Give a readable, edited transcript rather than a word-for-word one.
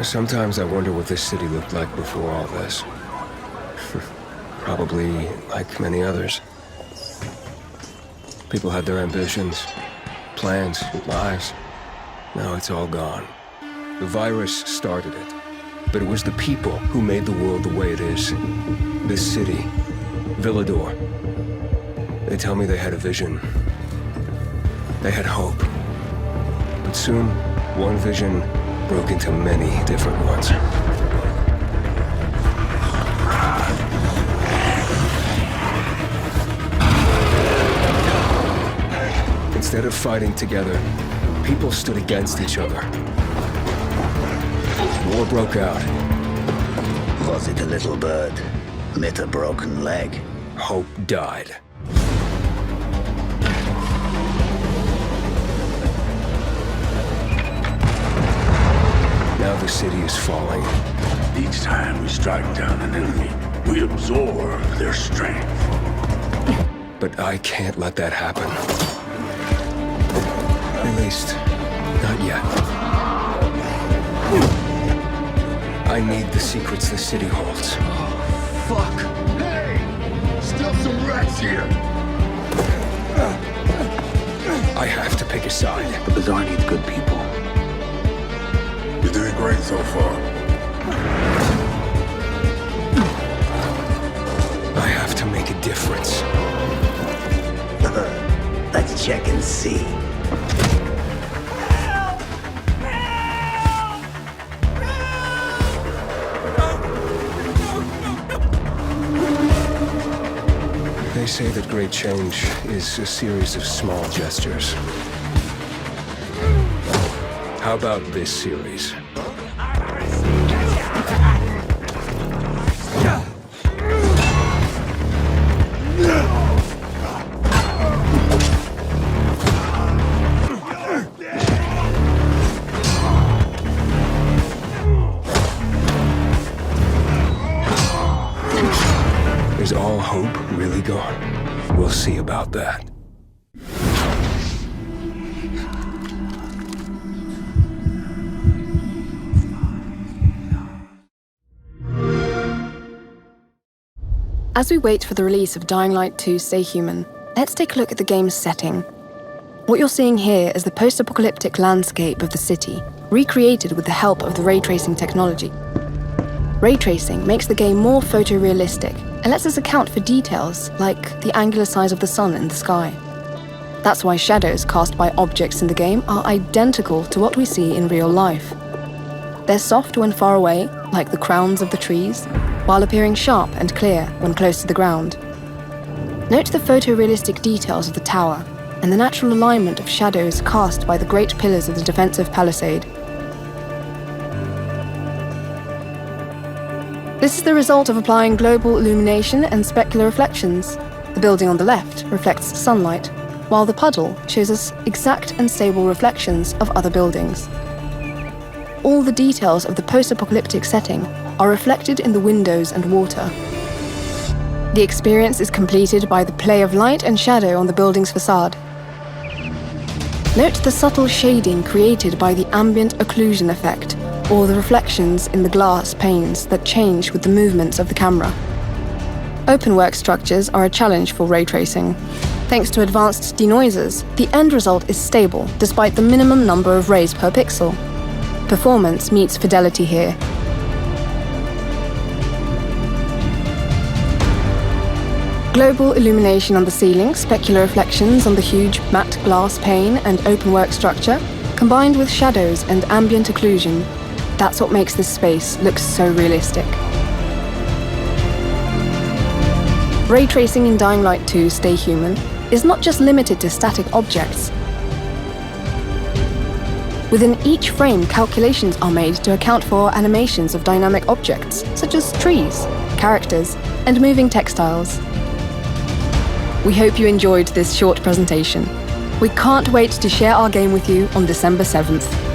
Sometimes I wonder what this city looked like before all this. Probably like many others. People had their ambitions, plans, lives. Now it's all gone. The virus started it, but it was the people who made the world the way it is. This city, Villador. They tell me they had a vision. They had hope. But soon, one vision broke into many different ones. Instead of fighting together, people stood against each other. War broke out. Was it a little bird? Met a broken leg? Hope died. Now the city is falling. Each time we strike down an enemy, we absorb their strength. But I can't let that happen. At least, not yet. I need the secrets the city holds. Fuck! Hey! Still some rats here! I have to pick a side. The Bazaar needs good people. You're doing great so far. I have to make a difference. Let's check and see. They say that great change is a series of small gestures. How about this series? Is all hope really gone? We'll see about that. As we wait for the release of Dying Light 2 Stay Human, let's take a look at the game's setting. What you're seeing here is the post-apocalyptic landscape of the city, recreated with the help of the ray tracing technology. Ray tracing makes the game more photorealistic and lets us account for details like the angular size of the sun in the sky. That's why shadows cast by objects in the game are identical to what we see in real life. They're soft when far away, like the crowns of the trees, while appearing sharp and clear when close to the ground. Note the photorealistic details of the tower and the natural alignment of shadows cast by the great pillars of the defensive palisade. This is the result of applying global illumination and specular reflections. The building on the left reflects sunlight, while the puddle shows us exact and stable reflections of other buildings. All the details of the post-apocalyptic setting are reflected in the windows and water. The experience is completed by the play of light and shadow on the building's facade. Note the subtle shading created by the ambient occlusion effect, or the reflections in the glass panes that change with the movements of the camera. Open-work structures are a challenge for ray tracing. Thanks to advanced denoisers, the end result is stable despite the minimum number of rays per pixel. Performance meets fidelity here. Global illumination on the ceiling, specular reflections on the huge matte glass pane and open-work structure, combined with shadows and ambient occlusion, that's what makes this space look so realistic. Ray tracing in Dying Light 2 Stay Human is not just limited to static objects. Within each frame, calculations are made to account for animations of dynamic objects, such as trees, characters, and moving textiles. We hope you enjoyed this short presentation. We can't wait to share our game with you on December 7th.